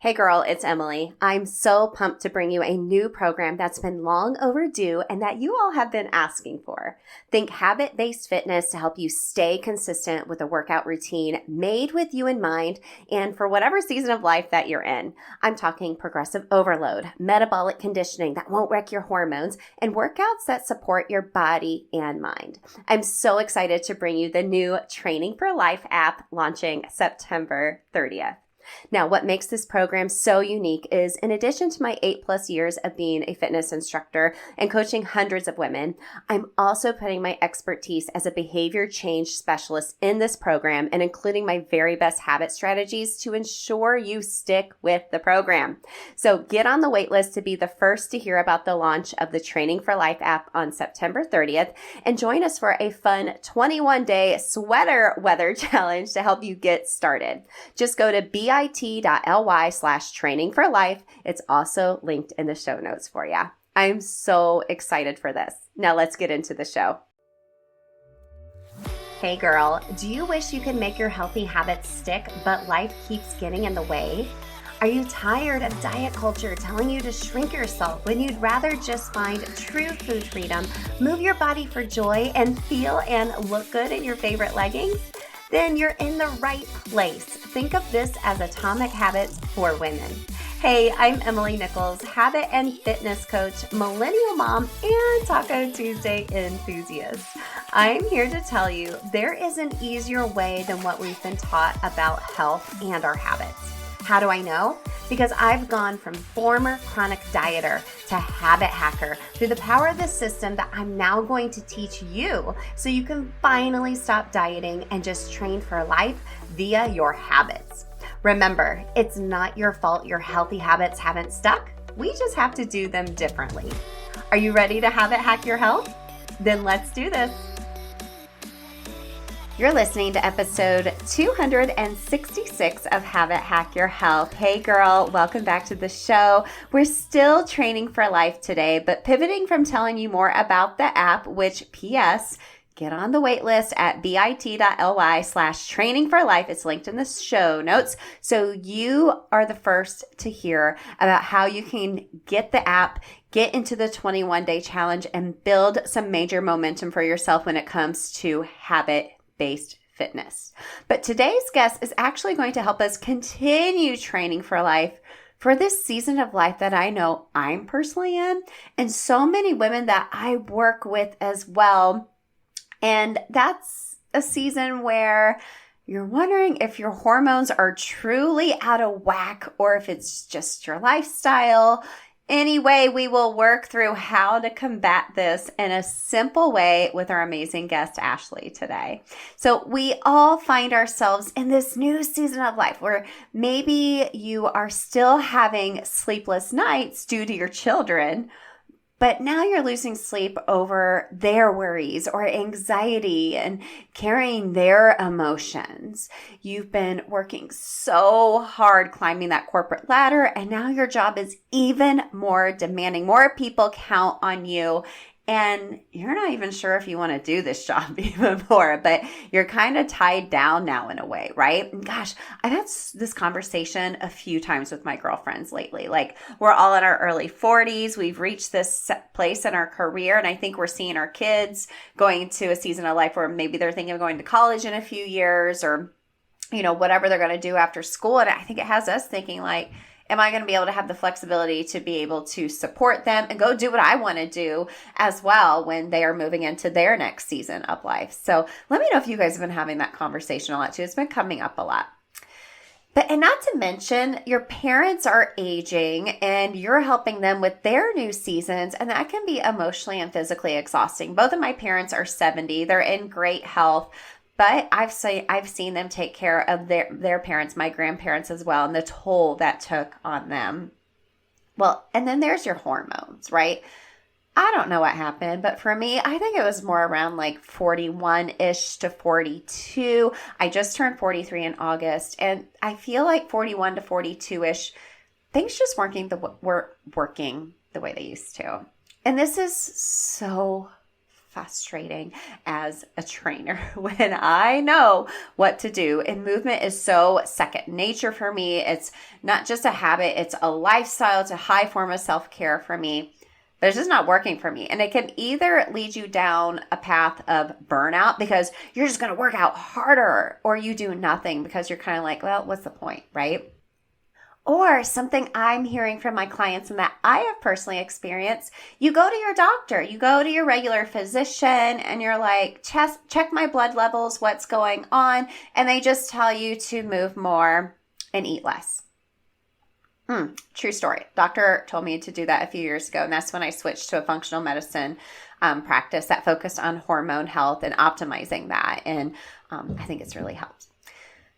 Hey girl, it's Emily. I'm so pumped to bring you a new program that's been long overdue and that you all have been asking for. Think habit-based fitness to help you stay consistent with a workout routine made with you in mind and for whatever season of life that you're in. I'm talking progressive overload, metabolic conditioning that won't wreck your hormones, and workouts that support your body and mind. I'm so excited to bring you the new Training for Life app launching September 30th. Now, what makes this program so unique is in addition to my 8+ years of being a fitness instructor and coaching hundreds of women, I'm also putting my expertise as a behavior change specialist in this program and including my very best habit strategies to ensure you stick with the program. So get on the wait list to be the first to hear about the launch of the Training for Life app on September 30th and join us for a fun 21-day sweater weather challenge to help you get started. Just go to bit.ly/training for life. It's also linked in the show notes for you. I'm so excited for this. Now let's get into the show. Hey girl, do you wish you could make your healthy habits stick, but life keeps getting in the way? Are you tired of diet culture telling you to shrink yourself when you'd rather just find true food freedom, move your body for joy, and feel and look good in your favorite leggings? Then you're in the right place. Think of this as Atomic Habits for women. Hey, I'm Emily Nichols, habit and fitness coach, millennial mom, and Taco Tuesday enthusiast. I'm here to tell you there is an easier way than what we've been taught about health and our habits. How do I know? Because I've gone from former chronic dieter to habit hacker through the power of the system that I'm now going to teach you so you can finally stop dieting and just train for life via your habits. Remember, it's not your fault your healthy habits haven't stuck. We just have to do them differently. Are you ready to habit hack your health? Then let's do this. You're listening to episode 266 of Habit Hack Your Health. Hey girl, welcome back to the show. We're still training for life today, but pivoting from telling you more about the app, which P.S., get on the wait list at bit.ly/training for life. It's linked in the show notes. So you are the first to hear about how you can get the app, get into the 21-day challenge, and build some major momentum for yourself when it comes to habit-based fitness. But today's guest is actually going to help us continue training for life for this season of life that I know I'm personally in, and so many women that I work with as well. And that's a season where you're wondering if your hormones are truly out of whack or if it's just your lifestyle. Anyway, we will work through how to combat this in a simple way with our amazing guest, Ashley, today. So we all find ourselves in this new season of life where maybe you are still having sleepless nights due to your children, but now you're losing sleep over their worries or anxiety and carrying their emotions. You've been working so hard climbing that corporate ladder, and now your job is even more demanding. More people count on you, and you're not even sure if you want to do this job even more, but you're kind of tied down now in a way, right? And gosh, I've had this conversation a few times with my girlfriends lately. Like, we're all in our early 40s. We've reached this place in our career, and I think we're seeing our kids going to a season of life where maybe they're thinking of going to college in a few years or, whatever they're going to do after school. And I think it has us thinking like, am I going to be able to have the flexibility to be able to support them and go do what I want to do as well when they are moving into their next season of life? So let me know if you guys have been having that conversation a lot too. It's been coming up a lot. And not to mention, your parents are aging and you're helping them with their new seasons, and that can be emotionally and physically exhausting. Both of my parents are 70. They're in great health. But I've seen them take care of their parents, my grandparents as well, and the toll that took on them. Well, and then there's your hormones, right? I don't know what happened, but for me, I think it was more around like 41-ish to 42. I just turned 43 in August, and I feel like 41 to 42-ish, things just were working the way they used to. And this is so frustrating as a trainer when I know what to do. And movement is so second nature for me. It's not just a habit, it's a lifestyle, it's a high form of self-care for me. But it's just not working for me. And it can either lead you down a path of burnout because you're just going to work out harder, or you do nothing because you're kind of like, well, what's the point, right? Or something I'm hearing from my clients and that I have personally experienced, you go to your doctor, you go to your regular physician, and you're like, check my blood levels, what's going on? And they just tell you to move more and eat less. True story. Doctor told me to do that a few years ago, and that's when I switched to a functional medicine practice that focused on hormone health and optimizing that. And I think it's really helped.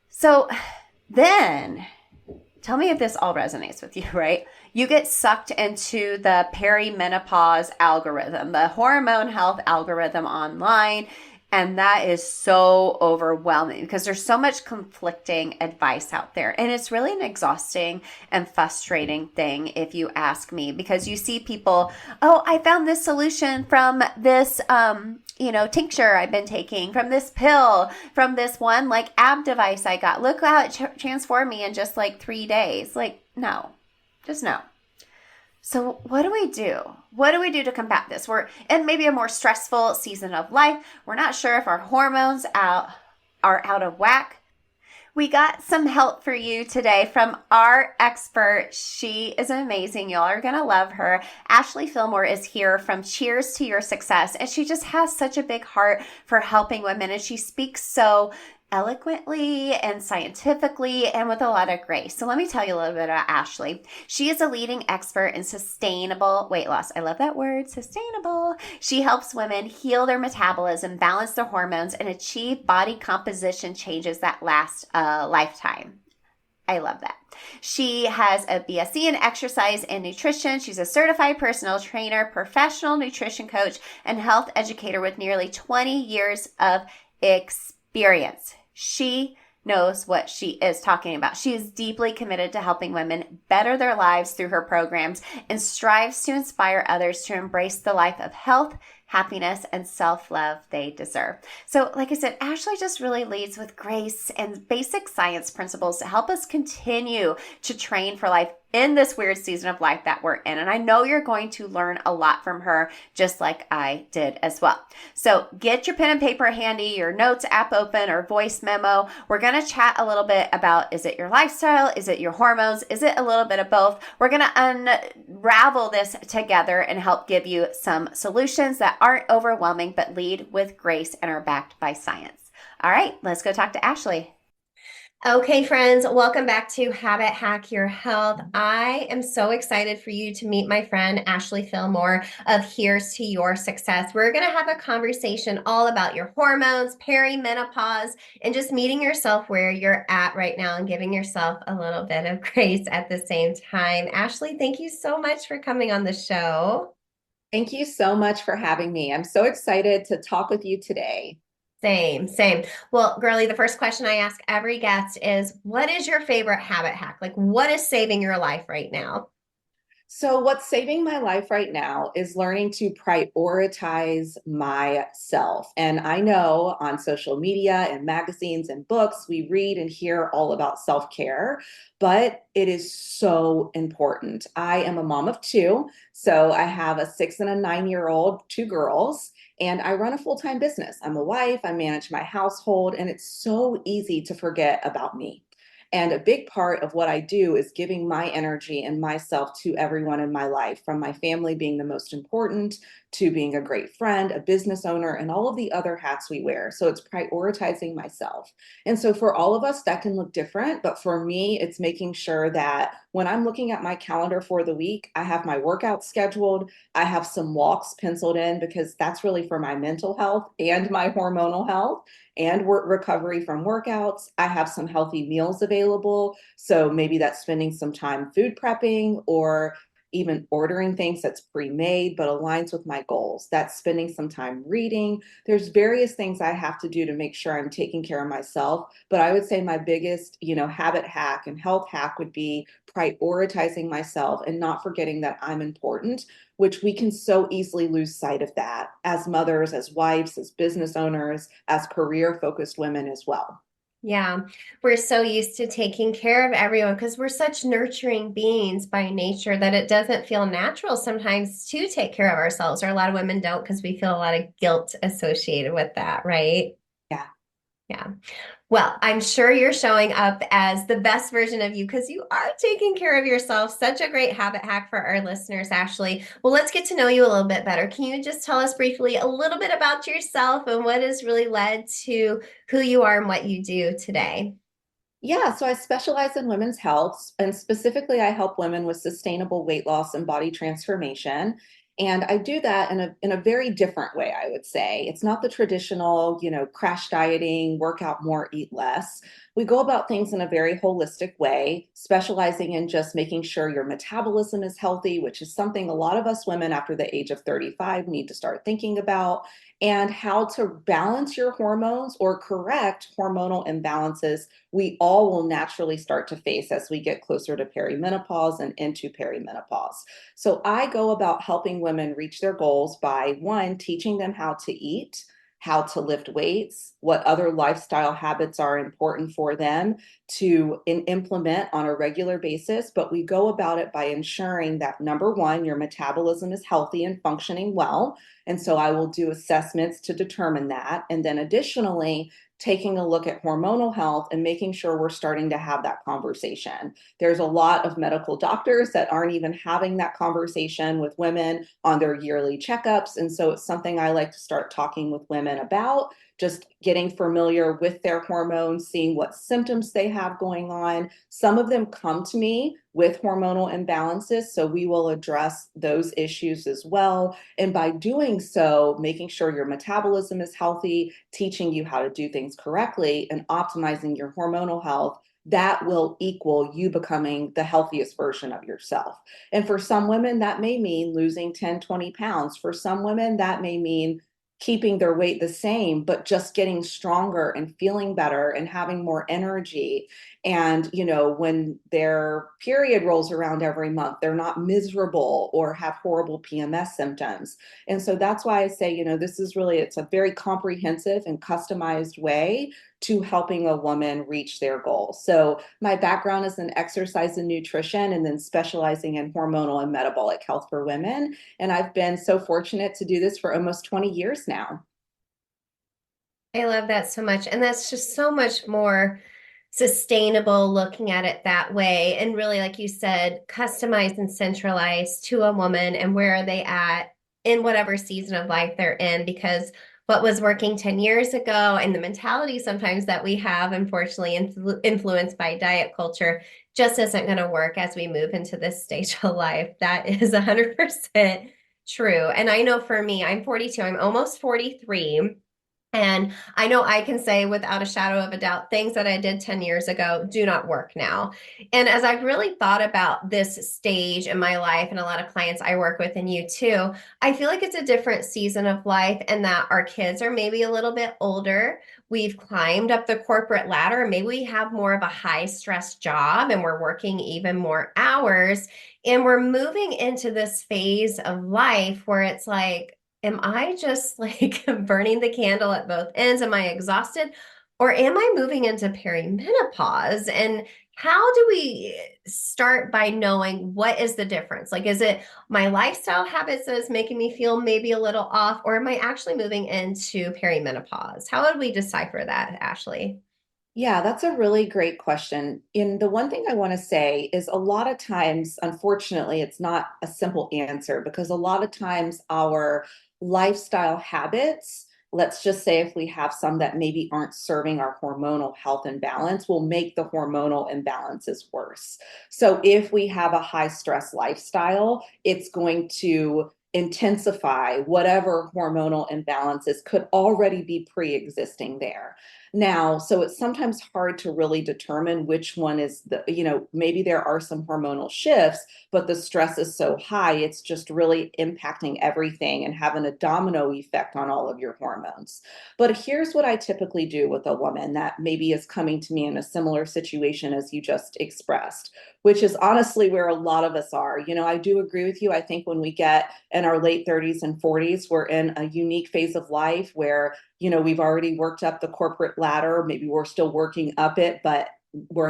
So then, tell me if this all resonates with you, right? You get sucked into the perimenopause algorithm, the hormone health algorithm online. And that is so overwhelming because there's so much conflicting advice out there. And it's really an exhausting and frustrating thing, if you ask me, because you see people, oh, I found this solution from this, tincture I've been taking, from this pill, from this one like ab device I got. Look how it transformed me in just like 3 days. Like, no, just no. So what do we do? What do we do to combat this? We're in maybe a more stressful season of life. We're not sure if our hormones are out of whack. We got some help for you today from our expert. She is amazing. Y'all are going to love her. Ashley Fillmore is here from Cheers to Your Success. And she just has such a big heart for helping women. And she speaks so eloquently and scientifically and with a lot of grace. So let me tell you a little bit about Ashley. She is a leading expert in sustainable weight loss. I love that word, sustainable. She helps women heal their metabolism, balance their hormones, and achieve body composition changes that last a lifetime. I love that. She has a BSc in exercise and nutrition. She's a certified personal trainer, professional nutrition coach, and health educator with nearly 20 years of experience. She knows what she is talking about. She is deeply committed to helping women better their lives through her programs and strives to inspire others to embrace the life of health, happiness, and self-love they deserve. So like I said, Ashley just really leads with grace and basic science principles to help us continue to train for life in this weird season of life that we're in. And I know you're going to learn a lot from her, just like I did as well. So get your pen and paper handy, your notes app open, or voice memo. We're going to chat a little bit about, is it your lifestyle? Is it your hormones? Is it a little bit of both? We're going to unravel this together and help give you some solutions that aren't overwhelming, but lead with grace and are backed by science. All right, let's go talk to Ashley. Okay, friends, welcome back to Habit Hack Your Health. I am so excited for you to meet my friend Ashley Fillmore of Here's to Your Success. We're going to have a conversation all about your hormones, perimenopause, and just meeting yourself where you're at right now and giving yourself a little bit of grace at the same time. Ashley, thank you so much for coming on the show. Thank you so much for having me. I'm so excited to talk with you today. Same. Well, girly, the first question I ask every guest is, what is your favorite habit hack? Like, what is saving your life right now? So, what's saving my life right now is learning to prioritize myself. And I know on social media and magazines and books, we read and hear all about self care, but it is so important. I am a mom of two. So, I have a 6 and a 9-year-old, two girls. And I run a full-time business. I'm a wife, I manage my household, and it's so easy to forget about me. And a big part of what I do is giving my energy and myself to everyone in my life, from my family being the most important to being a great friend, a business owner, and all of the other hats we wear. So it's prioritizing myself. And so for all of us, that can look different. But for me, it's making sure that when I'm looking at my calendar for the week, I have my workout scheduled. I have some walks penciled in because that's really for my mental health and my hormonal health and recovery from workouts. I have some healthy meals available. So maybe that's spending some time food prepping or even ordering things that's pre-made but aligns with my goals. That's spending some time reading. There's various things I have to do to make sure I'm taking care of myself. But I would say my biggest, habit hack and health hack would be prioritizing myself and not forgetting that I'm important, which we can so easily lose sight of that as mothers, as wives, as business owners, as career focused women as well. Yeah, we're so used to taking care of everyone because we're such nurturing beings by nature that it doesn't feel natural sometimes to take care of ourselves, or a lot of women don't because we feel a lot of guilt associated with that, right? Yeah. Yeah. Well, I'm sure you're showing up as the best version of you because you are taking care of yourself. Such a great habit hack for our listeners, Ashley. Well, let's get to know you a little bit better. Can you just tell us briefly a little bit about yourself and what has really led to who you are and what you do today? Yeah, so I specialize in women's health, and specifically, I help women with sustainable weight loss and body transformation. And I do that in a very different way, I would say. It's not the traditional, crash dieting, work out more, eat less. We go about things in a very holistic way, specializing in just making sure your metabolism is healthy, which is something a lot of us women after the age of 35 need to start thinking about, and how to balance your hormones or correct hormonal imbalances we all will naturally start to face as we get closer to perimenopause and into perimenopause. So I go about helping women reach their goals by one, teaching them how to eat, how to lift weights, what other lifestyle habits are important for them to implement on a regular basis. But we go about it by ensuring that number one, your metabolism is healthy and functioning well. And so I will do assessments to determine that. And then additionally, taking a look at hormonal health and making sure we're starting to have that conversation. There's a lot of medical doctors that aren't even having that conversation with women on their yearly checkups. And so it's something I like to start talking with women about, just getting familiar with their hormones, seeing what symptoms they have going on. Some of them come to me with hormonal imbalances, so we will address those issues as well. And by doing so, making sure your metabolism is healthy, teaching you how to do things correctly, and optimizing your hormonal health, that will equal you becoming the healthiest version of yourself. And for some women, that may mean losing 10, 20 pounds. For some women, that may mean keeping their weight the same, but just getting stronger and feeling better and having more energy. And, when their period rolls around every month, they're not miserable or have horrible PMS symptoms. And so that's why I say, this is really, it's a very comprehensive and customized way to helping a woman reach their goals. So my background is in exercise and nutrition, and then specializing in hormonal and metabolic health for women. And I've been so fortunate to do this for almost 20 years now. I love that so much. And that's just so much more sustainable looking at it that way. And really, like you said, customized and centralized to a woman and where are they at in whatever season of life they're in. Because what was working 10 years ago and the mentality sometimes that we have, unfortunately, influenced by diet culture, just isn't going to work as we move into this stage of life. That is 100% true. And I know for me, I'm 42, I'm almost 43. And I know I can say without a shadow of a doubt, things that I did 10 years ago do not work now. And as I've really thought about this stage in my life and a lot of clients I work with and you too, I feel like it's a different season of life and that our kids are maybe a little bit older. We've climbed up the corporate ladder. Maybe we have more of a high stress job and we're working even more hours. And we're moving into this phase of life where it's like, am I just like burning the candle at both ends? Am I exhausted? Or am I moving into perimenopause? And how do we start by knowing what is the difference? Like, is it my lifestyle habits that is making me feel maybe a little off, or am I actually moving into perimenopause? How would we decipher that, Ashley? Yeah, that's a really great question. And the one thing I want to say is a lot of times, unfortunately, it's not a simple answer because a lot of times our lifestyle habits, let's just say if we have some that maybe aren't serving our hormonal health and balance, will make the hormonal imbalances worse. So if we have a high stress lifestyle, it's going to intensify whatever hormonal imbalances could already be pre-existing there. Now, so it's sometimes hard to really determine which one is maybe there are some hormonal shifts, but the stress is so high, it's just really impacting everything and having a domino effect on all of your hormones. But here's what I typically do with a woman that maybe is coming to me in a similar situation as you just expressed, which is honestly where a lot of us are. I do agree with you. I think when we get in our late 30s and 40s, we're in a unique phase of life where we've already worked up the corporate ladder. Maybe we're still working up it, but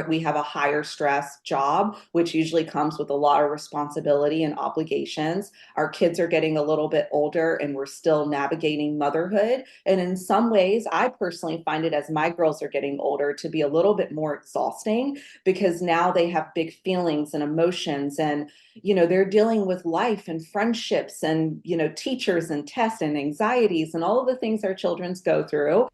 we have a higher stress job, which usually comes with a lot of responsibility and obligations. Our kids are getting a little bit older and we're still navigating motherhood. And in some ways, I personally find it as my girls are getting older to be a little bit more exhausting because now they have big feelings and emotions and they're dealing with life and friendships and teachers and tests and anxieties and all of the things our children go through.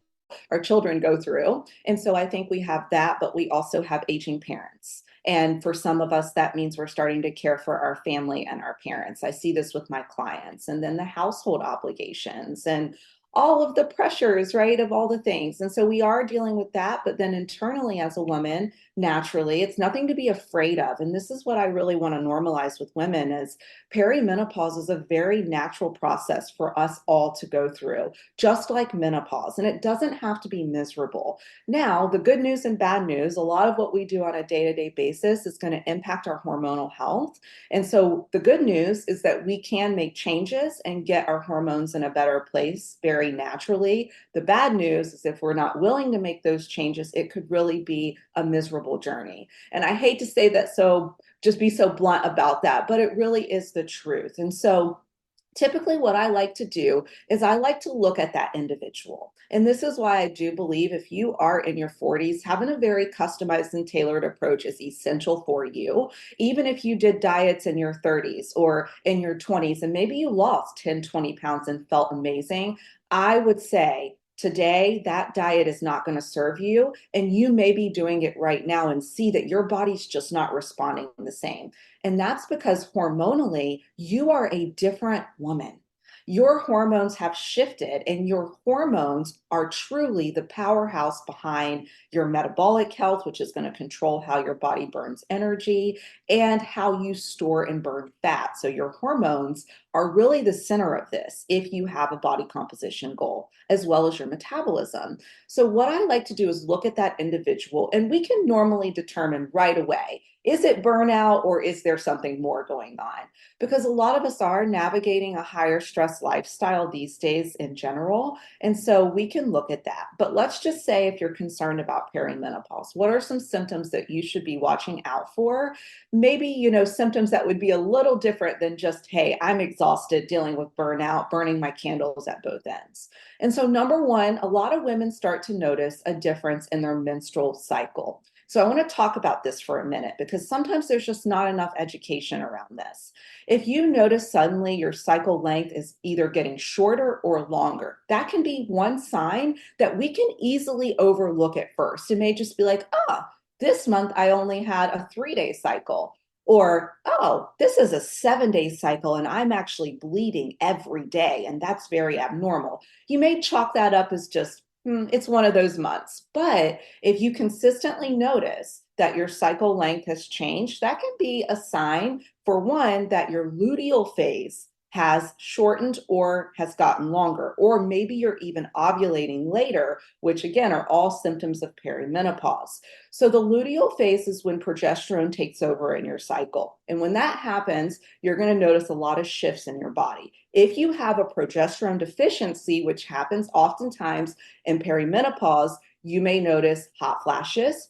And so I think we have that, but we also have aging parents. And for some of us, that means we're starting to care for our family and our parents. I see this with my clients, and then the household obligations and all of the pressures, right, of all the things. And so we are dealing with that. But then internally, as a woman, naturally, it's nothing to be afraid of. And this is what I really want to normalize with women is perimenopause is a very natural process for us all to go through, just like menopause. And it doesn't have to be miserable. Now, the good news and bad news, a lot of what we do on a day-to-day basis is going to impact our hormonal health. And so the good news is that we can make changes and get our hormones in a better place very naturally. The bad news is if we're not willing to make those changes, it could really be a miserable journey. And I hate to say that, so just be so blunt about that, but it really is the truth. And so typically what I like to do is I like to look at that individual. And this is why I do believe if you are in your 40s, having a very customized and tailored approach is essential for you. Even if you did diets in your 30s or in your 20s, and maybe you lost 10, 20 pounds and felt amazing, I would say today that diet is not going to serve you. And you may be doing it right now and see that your body's just not responding the same. And that's because hormonally, you are a different woman. Your hormones have shifted, and your hormones are truly the powerhouse behind your metabolic health, which is going to control how your body burns energy and how you store and burn fat. So, your hormones are really the center of this if you have a body composition goal, as well as your metabolism. So, what I like to do is look at that individual, and we can normally determine right away, is it burnout or is there something more going on? Because a lot of us are navigating a higher stress lifestyle these days in general. And so we can look at that. But let's just say if you're concerned about perimenopause, what are some symptoms that you should be watching out for? Maybe, symptoms that would be a little different than just, hey, I'm exhausted dealing with burnout, burning my candles at both ends. And so, number one, a lot of women start to notice a difference in their menstrual cycle. So I want to talk about this for a minute because sometimes there's just not enough education around this. If you notice suddenly your cycle length is either getting shorter or longer, that can be one sign that we can easily overlook at first. It may just be like, this month I only had a 3-day cycle. Or, this is a 7-day cycle and I'm actually bleeding every day, and that's very abnormal. You may chalk that up as just, it's one of those months. But if you consistently notice that your cycle length has changed, that can be a sign, for one, that your luteal phase has shortened or has gotten longer, or maybe you're even ovulating later, which again are all symptoms of perimenopause. So the luteal phase is when progesterone takes over in your cycle. And when that happens, you're going to notice a lot of shifts in your body. If you have a progesterone deficiency, which happens oftentimes in perimenopause, you may notice hot flashes.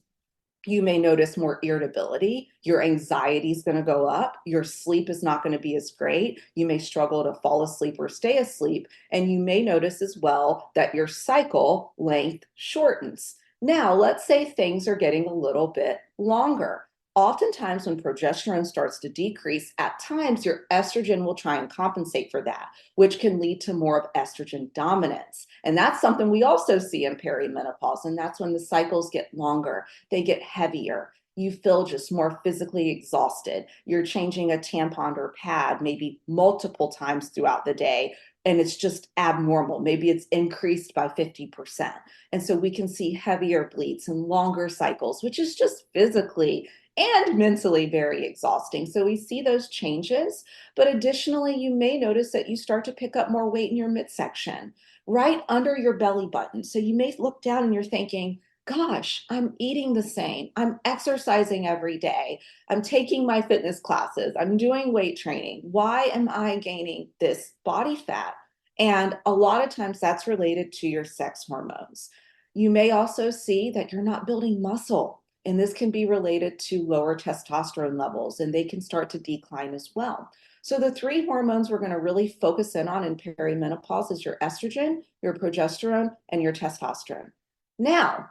You may notice more irritability. Your anxiety is going to go up. Your sleep is not going to be as great. You may struggle to fall asleep or stay asleep. And you may notice as well that your cycle length shortens. Now, let's say things are getting a little bit longer. Oftentimes, when progesterone starts to decrease, at times your estrogen will try and compensate for that, which can lead to more of estrogen dominance. And that's something we also see in perimenopause. And that's when the cycles get longer, they get heavier. You feel just more physically exhausted. You're changing a tampon or pad maybe multiple times throughout the day, and it's just abnormal. Maybe it's increased by 50%. And so we can see heavier bleeds and longer cycles, which is just physically and mentally very exhausting. So we see those changes. But additionally, you may notice that you start to pick up more weight in your midsection, right under your belly button. So you may look down and you're thinking, gosh, I'm eating the same. I'm exercising every day. I'm taking my fitness classes. I'm doing weight training. Why am I gaining this body fat? And a lot of times that's related to your sex hormones. You may also see that you're not building muscle, and this can be related to lower testosterone levels, and they can start to decline as well. So the three hormones we're going to really focus in on in perimenopause is your estrogen, your progesterone, and your testosterone. Now,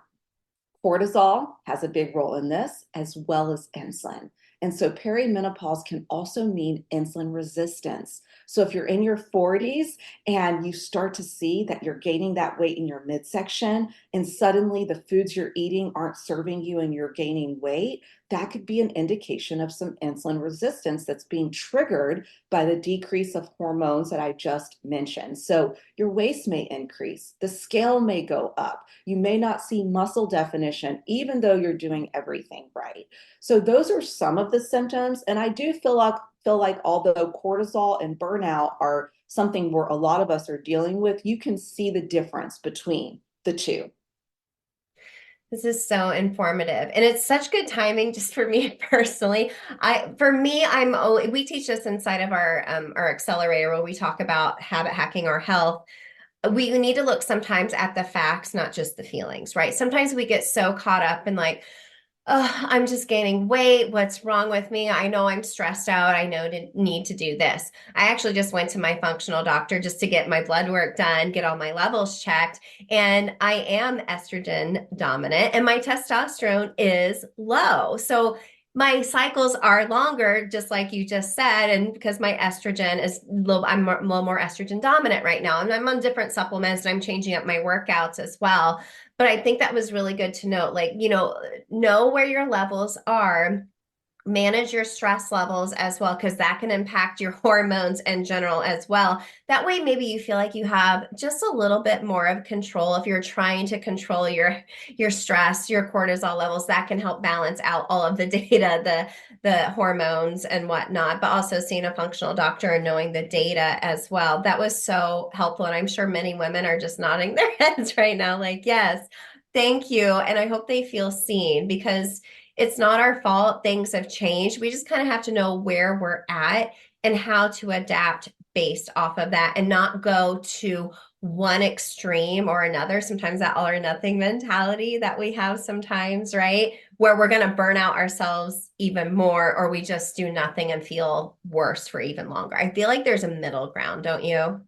cortisol has a big role in this, as well as insulin. And so perimenopause can also mean insulin resistance. So if you're in your 40s and you start to see that you're gaining that weight in your midsection, and suddenly the foods you're eating aren't serving you and you're gaining weight, that could be an indication of some insulin resistance that's being triggered by the decrease of hormones that I just mentioned. So your waist may increase, the scale may go up, you may not see muscle definition, even though you're doing everything right. So those are some of the symptoms. And I do feel like although cortisol and burnout are something where a lot of us are dealing with, you can see the difference between the two. This is so informative, and it's such good timing just for me personally. We teach this inside of our accelerator where we talk about habit hacking our health. We need to look sometimes at the facts, not just the feelings, right? Sometimes we get so caught up in like, oh, I'm just gaining weight. What's wrong with me? I know I'm stressed out. I know to need to do this. I actually just went to my functional doctor just to get my blood work done, get all my levels checked. And I am estrogen dominant and my testosterone is low. So my cycles are longer, just like you just said. And because my estrogen is low, I'm a little more estrogen dominant right now. And I'm on different supplements and I'm changing up my workouts as well. But I think that was really good to note, like, know where your levels are, manage your stress levels as well, because that can impact your hormones in general as well. That way, maybe you feel like you have just a little bit more of control. If you're trying to control your stress, your cortisol levels, that can help balance out all of the data, the hormones and whatnot, but also seeing a functional doctor and knowing the data as well. That was so helpful. And I'm sure many women are just nodding their heads right now, like, yes, thank you. And I hope they feel seen, because it's not our fault. Things have changed. We just kind of have to know where we're at and how to adapt based off of that and not go to one extreme or another. Sometimes that all or nothing mentality that we have sometimes, right? Where we're going to burn out ourselves even more, or we just do nothing and feel worse for even longer. I feel like there's a middle ground, don't you?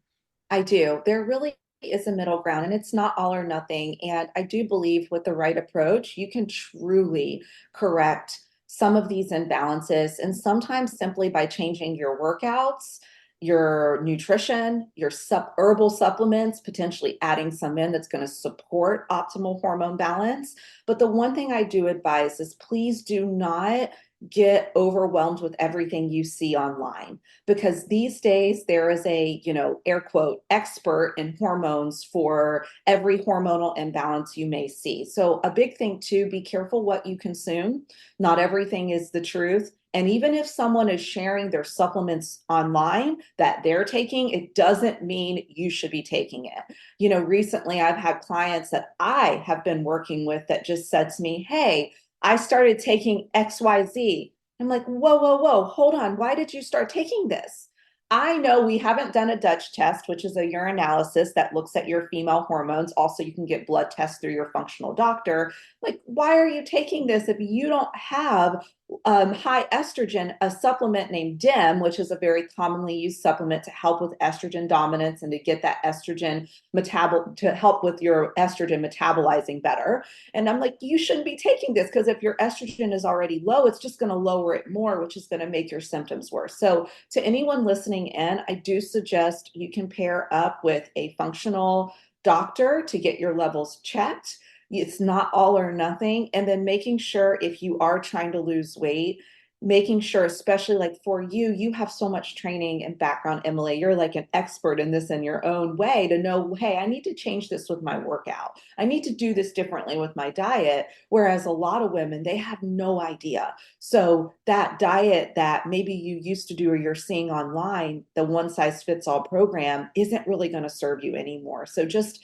I do. There really is a middle ground, and it's not all or nothing. And I do believe with the right approach, you can truly correct some of these imbalances. And sometimes simply by changing your workouts, your nutrition, your herbal supplements, potentially adding some in that's going to support optimal hormone balance. But the one thing I do advise is please do not get overwhelmed with everything you see online, because these days there is a, air quote, expert in hormones for every hormonal imbalance you may see. So a big thing too, be careful what you consume. Not everything is the truth. And even if someone is sharing their supplements online that they're taking, it doesn't mean you should be taking it. Recently I've had clients that I have been working with that just said to me, hey, I started taking XYZ. I'm like, whoa, whoa, whoa, hold on. Why did you start taking this? I know we haven't done a Dutch test, which is a urinalysis that looks at your female hormones. Also, you can get blood tests through your functional doctor. Like, why are you taking this if you don't have high estrogen, a supplement named DIM, which is a very commonly used supplement to help with estrogen dominance and to get that estrogen to help with your estrogen metabolizing better. And I'm like, you shouldn't be taking this, because if your estrogen is already low, it's just going to lower it more, which is going to make your symptoms worse. So to anyone listening in, I do suggest you can pair up with a functional doctor to get your levels checked. It's not all or nothing. And then making sure if you are trying to lose weight, making sure, especially like for you, you have so much training and background, Emily. You're like an expert in this in your own way to know, hey, I need to change this with my workout. I need to do this differently with my diet. Whereas a lot of women, they have no idea. So that diet that maybe you used to do or you're seeing online, the one size fits all program isn't really going to serve you anymore. So just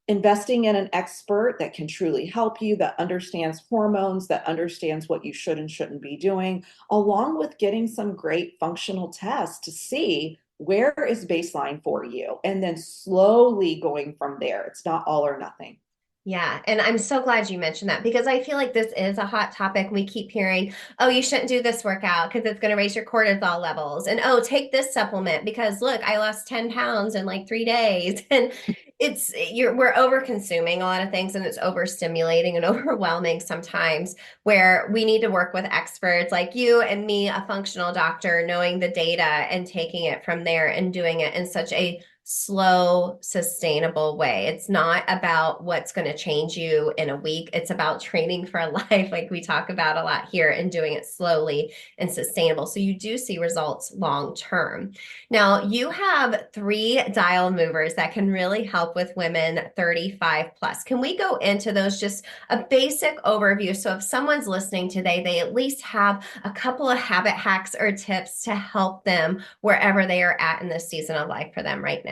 investing in an expert that can truly help you, that understands hormones, that understands what you should and shouldn't be doing, along with getting some great functional tests to see where is baseline for you, and then slowly going from there. It's not all or nothing. Yeah, and I'm so glad you mentioned that because I feel like this is a hot topic. We keep hearing, oh, you shouldn't do this workout because it's going to raise your cortisol levels. And oh, take this supplement because look, I lost 10 pounds in like 3 days. And we're over consuming a lot of things and it's overstimulating and overwhelming sometimes where we need to work with experts like you and me, a functional doctor, knowing the data and taking it from there and doing it in such a slow, sustainable way. It's not about what's going to change you in a week. It's about training for a life, like we talk about a lot here, and doing it slowly and sustainable. So you do see results long term. Now, you have 3 dial movers that can really help with women 35 plus. Can we go into those, just a basic overview? So if someone's listening today, they at least have a couple of habit hacks or tips to help them wherever they are at in this season of life for them right now.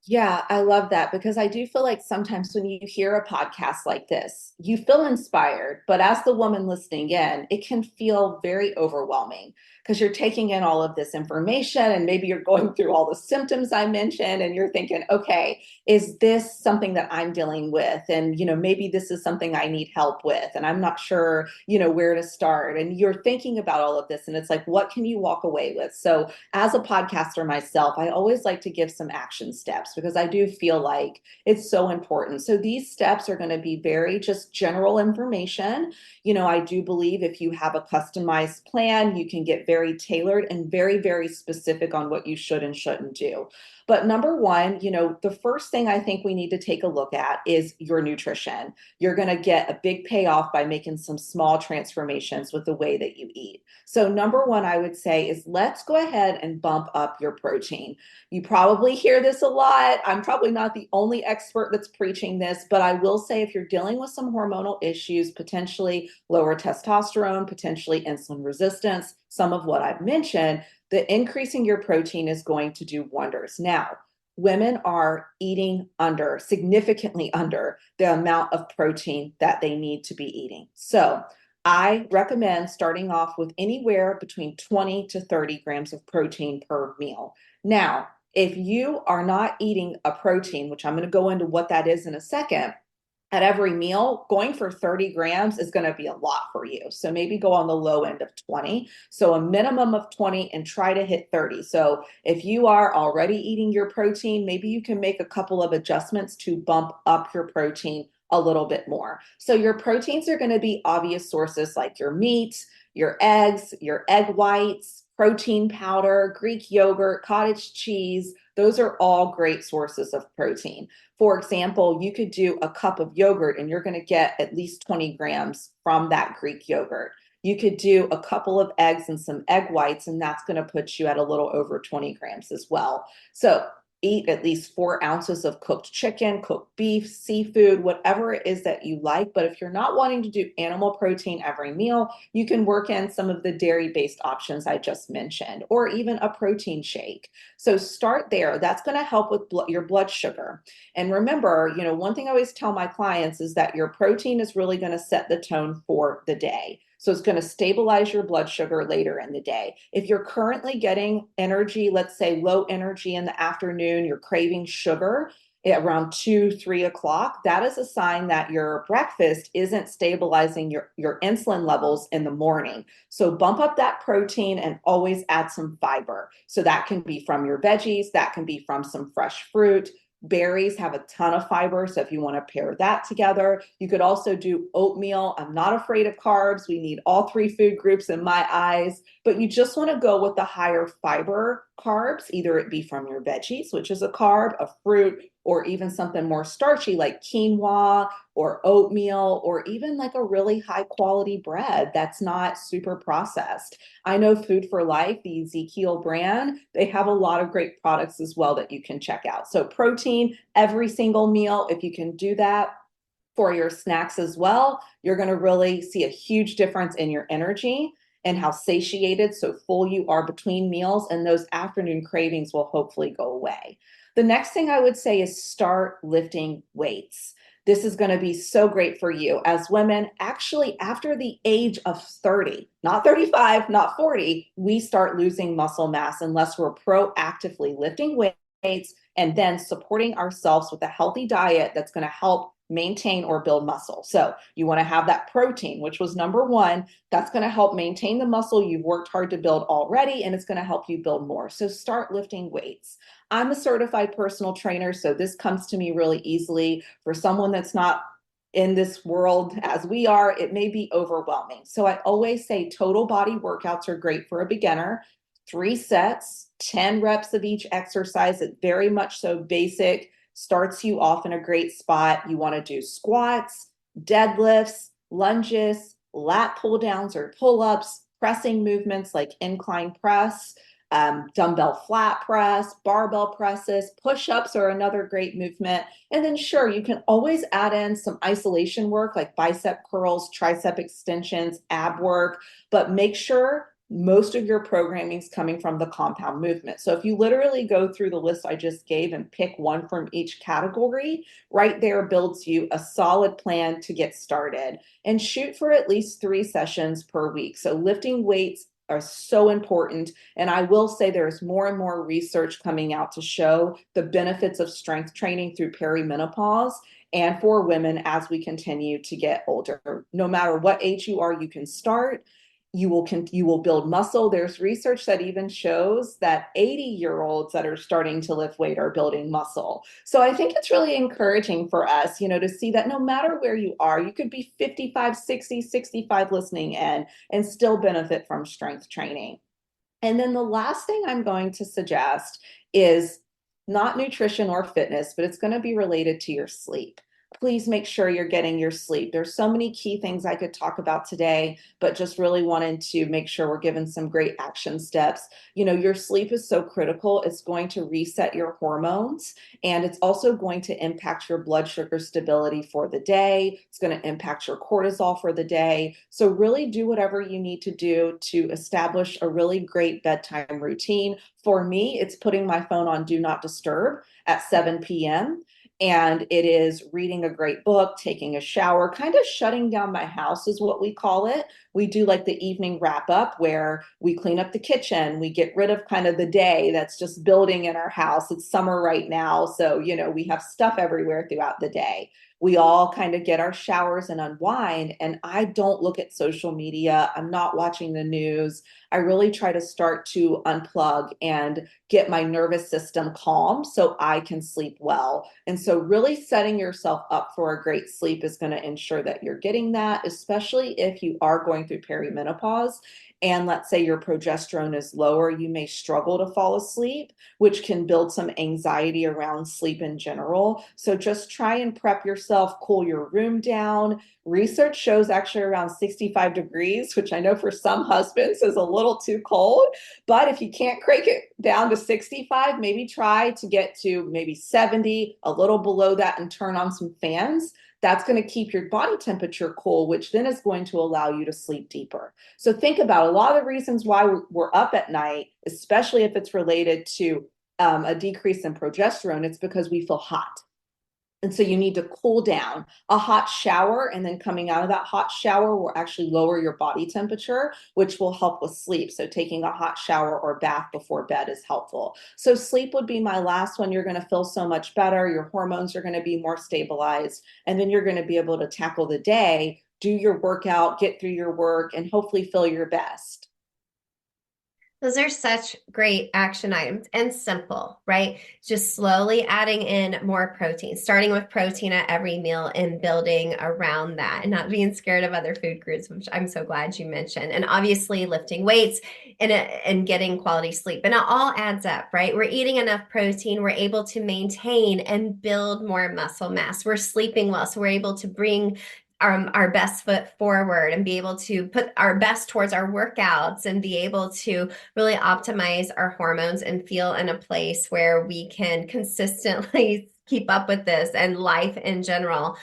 Yeah, I love that because I do feel like sometimes when you hear a podcast like this, you feel inspired, but as the woman listening in, it can feel very overwhelming because you're taking in all of this information and maybe you're going through all the symptoms I mentioned and you're thinking, okay, is this something that I'm dealing with? And, maybe this is something I need help with and I'm not sure, where to start. And you're thinking about all of this and it's like, what can you walk away with? So as a podcaster myself, I always like to give some action steps because I do feel like it's so important. So these steps are going to be very just general information. I do believe if you have a customized plan, you can get very tailored and very, very specific on what you should and shouldn't do. But number one, the first thing I think we need to take a look at is your nutrition. You're going to get a big payoff by making some small transformations with the way that you eat. So number one, I would say is let's go ahead and bump up your protein. You probably hear this a lot. I'm probably not the only expert that's preaching this, but I will say if you're dealing with some hormonal issues, potentially lower testosterone, potentially insulin resistance, some of what I've mentioned, the increasing your protein is going to do wonders. Now, women are eating significantly under the amount of protein that they need to be eating. So I recommend starting off with anywhere between 20 to 30 grams of protein per meal. Now, if you are not eating a protein, which I'm going to go into what that is in a second, at every meal, going for 30 grams is going to be a lot for you. So maybe go on the low end of 20. So a minimum of 20 and try to hit 30. So if you are already eating your protein, maybe you can make a couple of adjustments to bump up your protein a little bit more. So your proteins are going to be obvious sources like your meat, your eggs, your egg whites, protein powder, Greek yogurt, cottage cheese. Those are all great sources of protein. For example, you could do a cup of yogurt and you're going to get at least 20 grams from that Greek yogurt. You could do a couple of eggs and some egg whites, and that's going to put you at a little over 20 grams as well. So eat at least 4 ounces of cooked chicken, cooked beef, seafood, whatever it is that you like. But if you're not wanting to do animal protein every meal, you can work in some of the dairy-based options I just mentioned, or even a protein shake. So start there. That's going to help with your blood sugar. And remember, one thing I always tell my clients is that your protein is really going to set the tone for the day. So it's going to stabilize your blood sugar later in the day. If you're currently getting energy, let's say low energy in the afternoon, you're craving sugar at around 2, 3 o'clock, that is a sign that your breakfast isn't stabilizing your insulin levels in the morning. So bump up that protein and always add some fiber. So that can be from your veggies, that can be from some fresh fruit. Berries have a ton of fiber, so if you want to pair that together, you could also do oatmeal. I'm not afraid of carbs. We need all 3 food groups in my eyes. but you just want to go with the higher fiber carbs, either it be from your veggies, which is a carb, a fruit, or even something more starchy like quinoa or oatmeal, or even like a really high quality bread that's not super processed. I know Food for Life, the Ezekiel brand, they have a lot of great products as well that you can check out. So protein every single meal, if you can do that for your snacks as well, you're going to really see a huge difference in your energy and how satiated, so full you are between meals, and those afternoon cravings will hopefully go away. The next thing I would say is start lifting weights. This is going to be so great for you as women. Actually, after the age of 30, not 35, not 40, we start losing muscle mass unless we're proactively lifting weights and then supporting ourselves with a healthy diet that's going to help maintain or build muscle. So you want to have that protein, which was number one. That's going to help maintain the muscle you've worked hard to build already, and it's going to help you build more. So start lifting weights. I'm a certified personal trainer, so this comes to me really easily. For someone that's not in this world as we are, it may be overwhelming. So I always say total body workouts are great for a beginner. 3 sets, 10 reps of each exercise. It's very much so basic, starts you off in a great spot. You want to do squats, deadlifts, lunges, lat pull downs or pull ups, pressing movements like incline press, dumbbell flat press, barbell presses, push ups are another great movement. And then, sure, you can always add in some isolation work like bicep curls, tricep extensions, ab work, but make sure most of your programming is coming from the compound movement. So if you literally go through the list I just gave and pick one from each category, right there builds you a solid plan to get started, and shoot for at least 3 sessions per week. So lifting weights are so important. And I will say there's more and more research coming out to show the benefits of strength training through perimenopause and for women as we continue to get older. No matter what age you are, you can start. You will build muscle. There's research that even shows that 80-year-olds that are starting to lift weight are building muscle. So I think it's really encouraging for us, to see that no matter where you are, you could be 55, 60, 65 listening in and still benefit from strength training. And then the last thing I'm going to suggest is not nutrition or fitness, but it's going to be related to your sleep. Please make sure you're getting your sleep. There's so many key things I could talk about today, but just really wanted to make sure we're given some great action steps. Your sleep is so critical. It's going to reset your hormones, and it's also going to impact your blood sugar stability for the day. It's going to impact your cortisol for the day. So really do whatever you need to do to establish a really great bedtime routine. For me, it's putting my phone on do not disturb at 7 p.m. And it is reading a great book, taking a shower, kind of shutting down my house is what we call it. We do like the evening wrap up where we clean up the kitchen. We get rid of kind of the day that's just building in our house. It's summer right now. So, we have stuff everywhere throughout the day. We all kind of get our showers and unwind. And I don't look at social media. I'm not watching the news. I really try to start to unplug and get my nervous system calm so I can sleep well. And so really setting yourself up for a great sleep is going to ensure that you're getting that, especially if you are going through perimenopause. And let's say your progesterone is lower, you may struggle to fall asleep, which can build some anxiety around sleep in general. So just try and prep yourself, cool your room down. Research shows actually around 65 degrees, which I know for some husbands is a little too cold. But if you can't crank it down to 65, maybe try to get to maybe 70, a little below that, and turn on some fans. That's going to keep your body temperature cool, which then is going to allow you to sleep deeper. So think about a lot of the reasons why we're up at night, especially if it's related to a decrease in progesterone. It's because we feel hot. And so you need to cool down. A hot shower and then coming out of that hot shower will actually lower your body temperature, which will help with sleep. So taking a hot shower or bath before bed is helpful. So sleep would be my last one. You're going to feel so much better. Your hormones are going to be more stabilized. And then you're going to be able to tackle the day, do your workout, get through your work, and hopefully feel your best. Those are such great action items and simple, right? Just slowly adding in more protein, starting with protein at every meal and building around that and not being scared of other food groups, which I'm so glad you mentioned. And obviously lifting weights and getting quality sleep. And it all adds up, right? We're eating enough protein, we're able to maintain and build more muscle mass. We're sleeping well, so we're able to bring our best foot forward and be able to put our best towards our workouts and be able to really optimize our hormones and feel in a place where we can consistently keep up with this and life in general.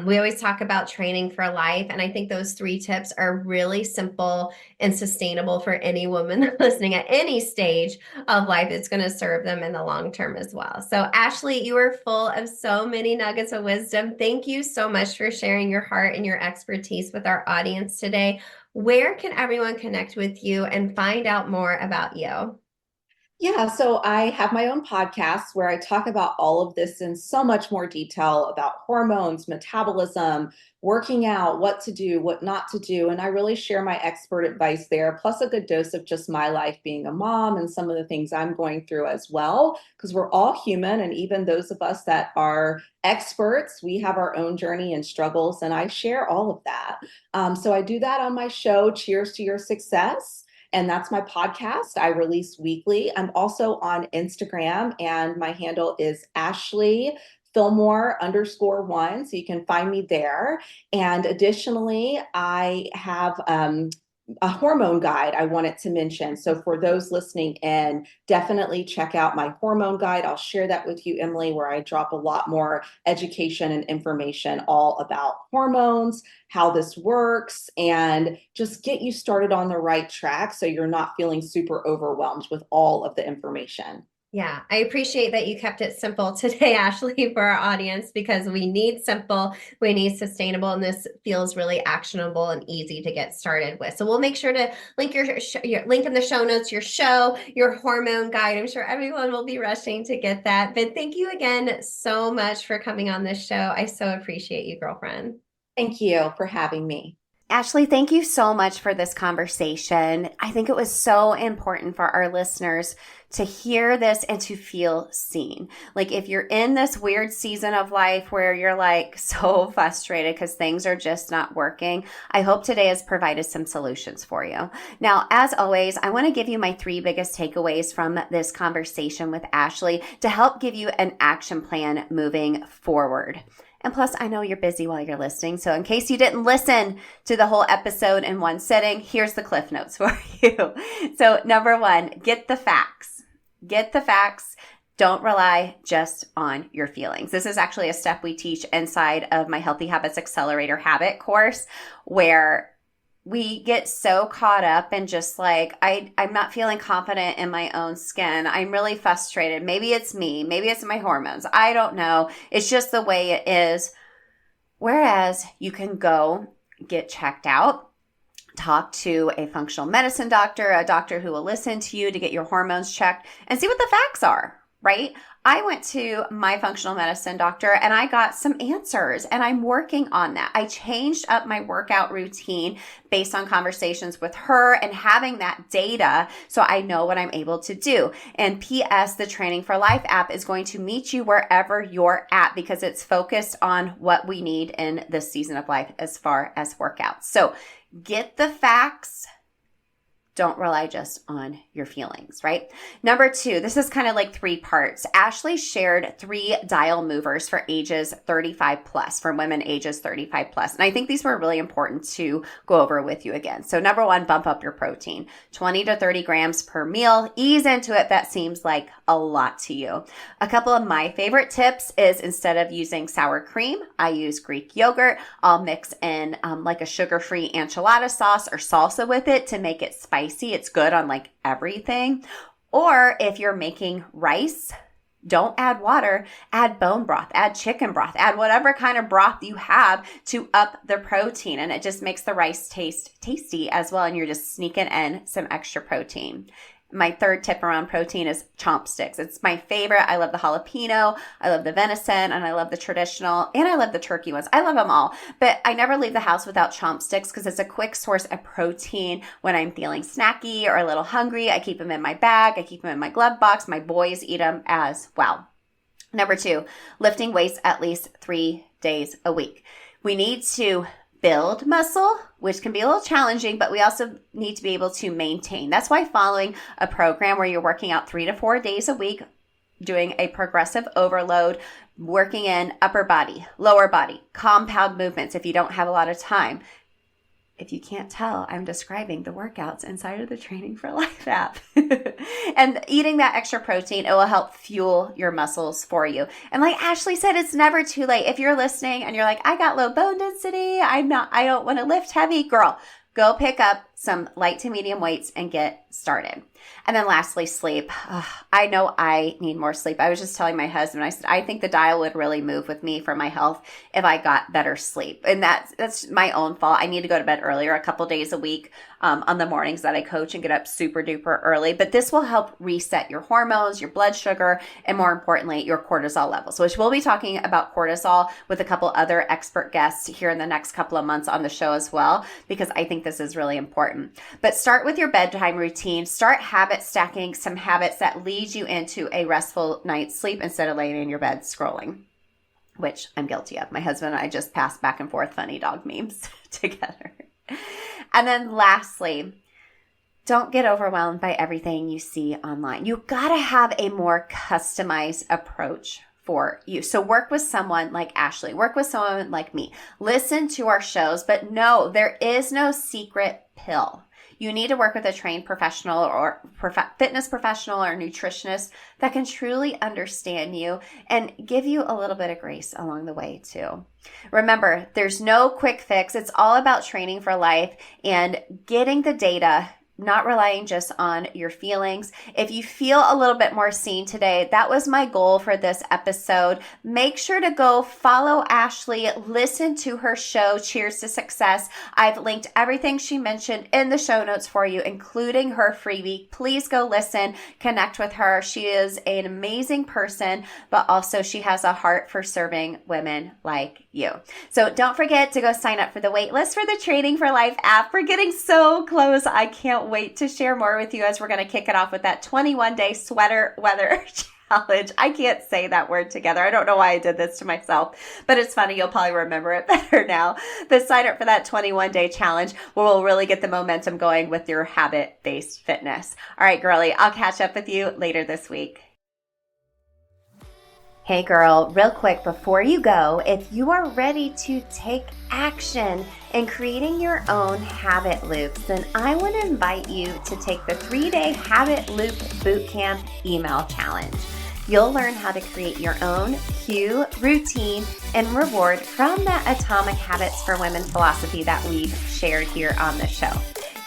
We always talk about training for life, and I think those 3 tips are really simple and sustainable for any woman listening at any stage of life. It's going to serve them in the long term as well. So, Ashley, you are full of so many nuggets of wisdom. Thank you so much for sharing your heart and your expertise with our audience today. Where can everyone connect with you and find out more about you? Yeah, so I have my own podcast where I talk about all of this in so much more detail about hormones, metabolism, working out, what to do, what not to do. And I really share my expert advice there, plus a good dose of just my life being a mom and some of the things I'm going through as well, because we're all human. And even those of us that are experts, we have our own journey and struggles. And I share all of that. So I do that on my show, Cheers to Your Success. And that's my podcast. I release weekly. I'm also on Instagram, and my handle is Ashley Fillmore _1. So you can find me there. And additionally, I have a hormone guide I wanted to mention. So for those listening in, definitely check out my hormone guide. I'll share that with you, Emily, where I drop a lot more education and information all about hormones, how this works, and just get you started on the right track so you're not feeling super overwhelmed with all of the information. Yeah, I appreciate that you kept it simple today, Ashley, for our audience, because we need simple, we need sustainable, and this feels really actionable and easy to get started with. So we'll make sure to link your link in the show notes, your show, your hormone guide. I'm sure everyone will be rushing to get that. But thank you again so much for coming on this show. I so appreciate you, girlfriend. Thank you for having me. Ashley, thank you so much for this conversation. I think it was so important for our listeners to hear this and to feel seen. Like if you're in this weird season of life where you're like so frustrated because things are just not working, I hope today has provided some solutions for you. Now, as always, I want to give you my 3 biggest takeaways from this conversation with Ashley to help give you an action plan moving forward. And plus, I know you're busy while you're listening. So in case you didn't listen to the whole episode in one sitting, here's the cliff notes for you. So number 1, get the facts. Get the facts. Don't rely just on your feelings. This is actually a step we teach inside of my Healthy Habits Accelerator habit course, where we get so caught up in just like, I'm not feeling confident in my own skin. I'm really frustrated. Maybe it's me. Maybe it's my hormones. I don't know. It's just the way it is. Whereas you can go get checked out, talk to a functional medicine doctor, a doctor who will listen to you to get your hormones checked and see what the facts are, right? I went to my functional medicine doctor and I got some answers, and I'm working on that. I changed up my workout routine based on conversations with her and having that data so I know what I'm able to do. And PS, the Training for Life app is going to meet you wherever you're at because it's focused on what we need in this season of life as far as workouts. So get the facts. Don't rely just on your feelings, right? Number 2, this is kind of like 3 parts. Ashley shared 3 dial movers for ages 35 plus, for women ages 35 plus. And I think these were really important to go over with you again. So number 1, bump up your protein, 20 to 30 grams per meal. Ease into it. That seems like a lot to you. A couple of my favorite tips is instead of using sour cream, I use Greek yogurt. I'll mix in like a sugar-free enchilada sauce or salsa with it to make it spicy. It's good on like everything. Or if you're making rice, don't add water, add bone broth, add chicken broth, add whatever kind of broth you have to up the protein. And it just makes the rice taste tasty as well. And you're just sneaking in some extra protein. my third tip around protein is chomp sticks. It's my favorite. I love the jalapeno, I love the venison, and I love the traditional, and I love the turkey ones. I love them all, but I never leave the house without chomp sticks because it's a quick source of protein when I'm feeling snacky or a little hungry. I keep them in my bag. I keep them in my glove box. My boys eat them as well. Number 2, lifting weights at least 3 days a week. We need to build muscle, which can be a little challenging, but we also need to be able to maintain. That's why following a program where you're working out 3 to 4 days a week, doing a progressive overload, working in upper body, lower body, compound movements if you don't have a lot of time. If you can't tell, I'm describing the workouts inside of the Training for Life app. And eating that extra protein, it will help fuel your muscles for you. And like Ashley said, it's never too late. If you're listening and you're like, I got low bone density, I don't want to lift heavy, girl, go pick up some light to medium weights and get started. And then lastly, sleep. I know I need more sleep. I was just telling my husband, I said, I think the dial would really move with me for my health if I got better sleep. And that's my own fault. I need to go to bed earlier, a couple days a week on the mornings that I coach and get up super duper early. But this will help reset your hormones, your blood sugar, and more importantly, your cortisol levels, which we'll be talking about cortisol with a couple other expert guests here in the next couple of months on the show as well, because I think this is really important. But start with your bedtime routine. Start habit stacking some habits that lead you into a restful night's sleep instead of laying in your bed scrolling, which I'm guilty of. My husband and I just pass back and forth funny dog memes together. And then lastly, don't get overwhelmed by everything you see online. You gotta have a more customized approach for you. So work with someone like Ashley, work with someone like me, listen to our shows, but no, there is no secret pill. You need to work with a trained professional or fitness professional or nutritionist that can truly understand you and give you a little bit of grace along the way too. Remember, there's no quick fix. It's all about training for life and getting the data, not relying just on your feelings. If you feel a little bit more seen today, that was my goal for this episode. Make sure to go follow Ashley, listen to her show, Cheers to Success. I've linked everything she mentioned in the show notes for you, including her freebie. Please go listen, connect with her. She is an amazing person, but also she has a heart for serving women like you. So don't forget to go sign up for the wait list for the Training for Life app. We're getting so close. I can't wait to share more with you as we're going to kick it off with that 21-day sweater weather challenge. I can't say that word together. I don't know why I did this to myself, but it's funny. You'll probably remember it better now. But sign up for that 21-day challenge where we'll really get the momentum going with your habit-based fitness. All right, girlie, I'll catch up with you later this week. Hey girl, real quick before you go, if you are ready to take action in creating your own habit loops, then I want to invite you to take the 3-day Habit Loop Bootcamp email challenge. You'll learn how to create your own cue, routine, and reward from that Atomic Habits for Women philosophy that we've shared here on the show.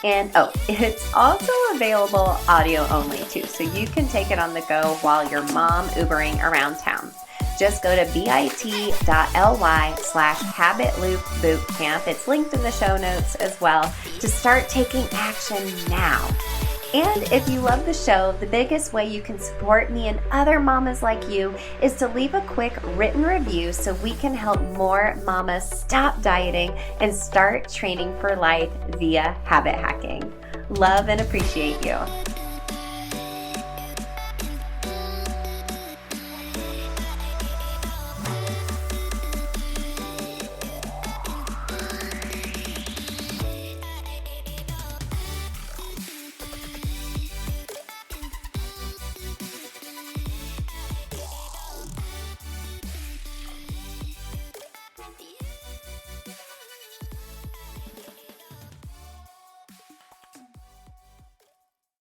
And it's also available audio only too, so you can take it on the go while you're mom Ubering around town. Just go to bit.ly/habitloopbootcamp. It's linked in the show notes as well to start taking action now. And if you love the show, the biggest way you can support me and other mamas like you is to leave a quick written review so we can help more mamas stop dieting and start training for life via habit hacking. Love and appreciate you.